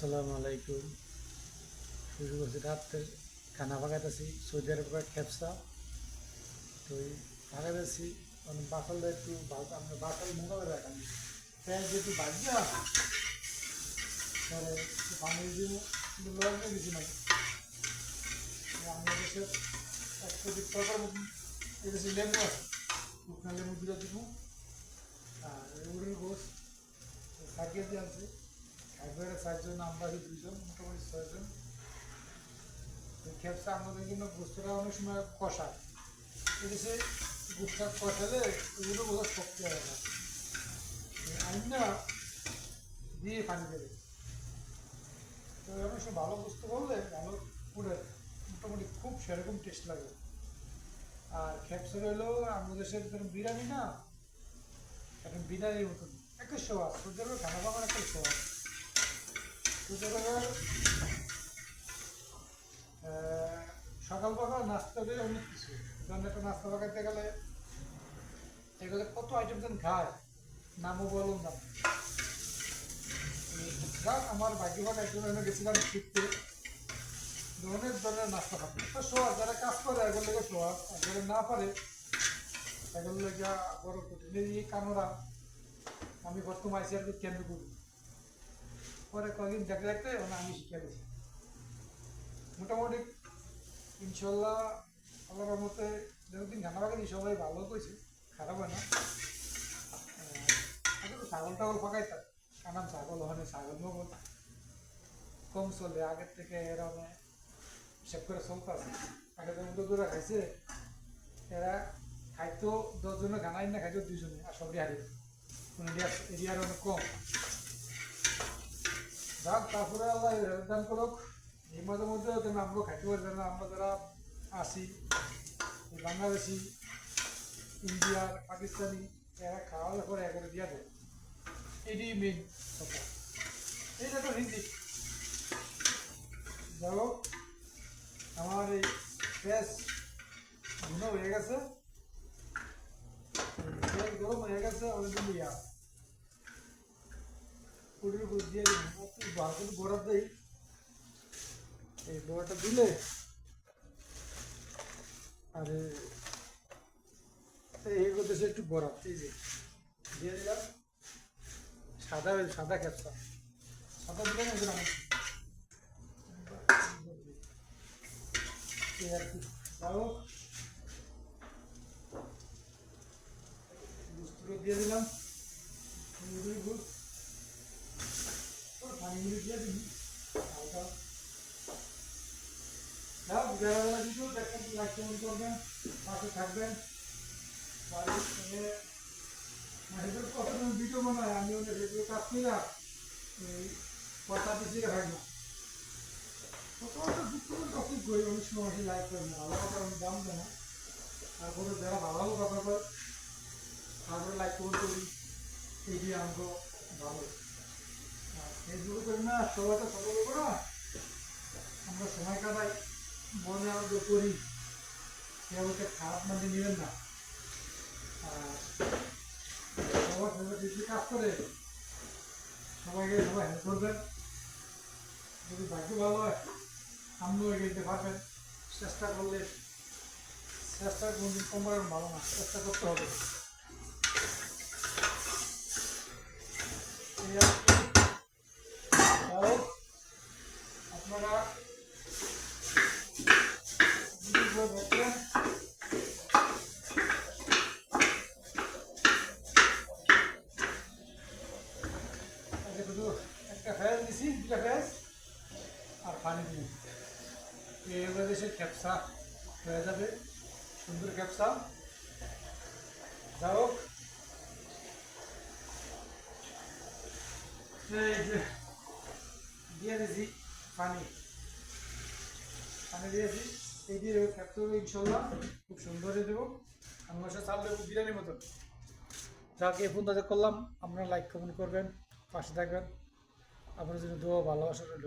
আসসালামু আলাইকুম। শুরু করছি রাত্রের খানা ভাগাইতেছি সৌদি আরবের খেপসা। তো এই ভাগাইতেছি মানে বাকলটা একটু আমরা বাকল মোকাবে রাখান প্যাঁচ যেহেতু ভাজা পরে পানি দিব লবণ কিছু নাই। আমাদের দেশের এক কেজি তরকার মতন এদেশে লেবু আছে, শুকনো লেবু দুটো দিব। আর উড়ির গোস সাকিয়ে দিয়ে আছে, একবারে 4 জন, আমরা 2 জন, মোটামুটি 6 জন। খেপসা আমাদের জন্য গোস্তটা অনেক সময় কষা, এদেশে গোস্তটা কষালে এগুলো বোধ শক্তি হয় না, আইন না দিয়ে পানি দেবে। তো অনেক সময় ভালো গোস্ত করলে ভালো পুড়ে মোটামুটি খুব সেরকম টেস্ট লাগে। আর খেপসা হলো আমাদের দেশের যেরকম বিরিয়ানি না, এখন বিরিয়ানির মতন একটা সোয়াদ, তোদের খানা খাবার একটা সোয়াদ। তোদের সকাল সকাল নাস্তা দিয়ে অনেক কিছু, যেমন একটা নাস্তা পাকাইতে গেলে এগুলো কত আইটেম যেন খায়, নামও বলুন না। আমার ভাগ্যবান একজন এনে গেছিলাম শিখতে, অনেক ধরনের নাস্তা খাবে তো সোয়াদ, যারা কাজ করে এগুলো লেগে সোয়াদ, আর যারা না পারে এগুলো লেগে বড় কঠিন। এই কানোরা আমি প্রথম আইসি আর কি কেন্দ্র করি, পরে কয়েকদিন দেখতে দেখতে আমি শিখে গেছি মোটামুটি। ইনশাল্লাহ আল্লাহর মতে যতদিন খানা পাকাই সবাই ভালো করেছে, খারাপ হয় না। আগে তো ছাগল টাগল পাকাইতাম, কারণ ছাগল ওখানে ছাগল মগল কম চলে, আগের থেকে এরা হিসাব করে চলতে আছে। আগে যেমন দুধরা খাইছে, এরা খাইতো 10 জনে খানাই না, খাইতো 2 জনে, আর সবই হারিয়ে এরিয়ার অনেক কম। যাক, তারপরে আল্লাহ দান করুক, এই মাঝে মধ্যে তুমি আমরাও খাইতে পারবে না। আমরা যারা আসি বাংলাদেশি, ইন্ডিয়ার, পাকিস্তানি, এরা খাওয়ার পরে একবারে দিয়া দেয়, এটি মেন কথা। এইটা তো হিন্দি। যাই হোক, আমার এই গ্যাস ঘুনো হয়ে গেছে, গ্যাস গরম হয়ে গেছে, অনেকদিন ইয়া পুটির উপর দিয়ে ভালো বরফ দিই। এই বরফটা দিলে আর এই করতেছে একটু বরফ, এই যে দিয়ে দিলাম সাদা সাদা ক্যাপসা, সাদা দিলাম ওদের আমার এই আর কি। যাই হোক, গুস্তগুলো দিয়ে দিলাম, পানি দিয়ে দিবি হালকা। যাক, যারা যারা ভিডিও দেখেন লাইক কমেন্ট করবেন, পাশে থাকবেন। এদের কত ভিডিও বানায়, আমি ওদের ভিডিও কাজ করি না, এই কথা পিছিয়ে হয় না। প্রথমত দুঃখের টপিক করি, অনেক সময় আসি লাইক করি না, ভালো কথা আমি দাম দেয় না। তারপরে যারা ভালো ভালো কথা কয় তারপরে লাইক কমেন্ট করি, এই দিয়ে আমাকে ভালো। আর ফেসবুকে করি না, সবাই তো ফলো করবো না, আমরা সময় কাটাই, মনে আনন্দ করি, কেউ খারাপ মানে নেবেন না। আর সবার ফেভারিট কাজ করে, সবাইকে সবাই হেল্প করবেন। যদি ভাগ্য ভালো হয় আপনিও এগিয়ে যেতে পারবেন, চেষ্টা করলে। চেষ্টা কোনদিন কমার ভালো না, চেষ্টা করতে হবে। আপনারা দেখবেন, শুধু একটা ফ্যাস দিছি, 2টা ফ্যাস আর পানি দিই, এই দেশের ক্যাপসা হয়ে যাবে, সুন্দর ক্যাপসা। যাই হোক, এই যে দিয়ে দিয়েছি পানি, পানি দিয়েছি, এই দিয়ে ক্যাপসা ইনশাল্লাহ খুব সুন্দর হয়ে দেবো। আমার সাথে চাল দেবো বিরিয়ানির মতন। যাকে ফোন তাদের করলাম, আপনারা লাইক কমেন্ট করবেন, পাশে থাকবেন, আপনার জন্য দোয়া ভালোবাসা রইল।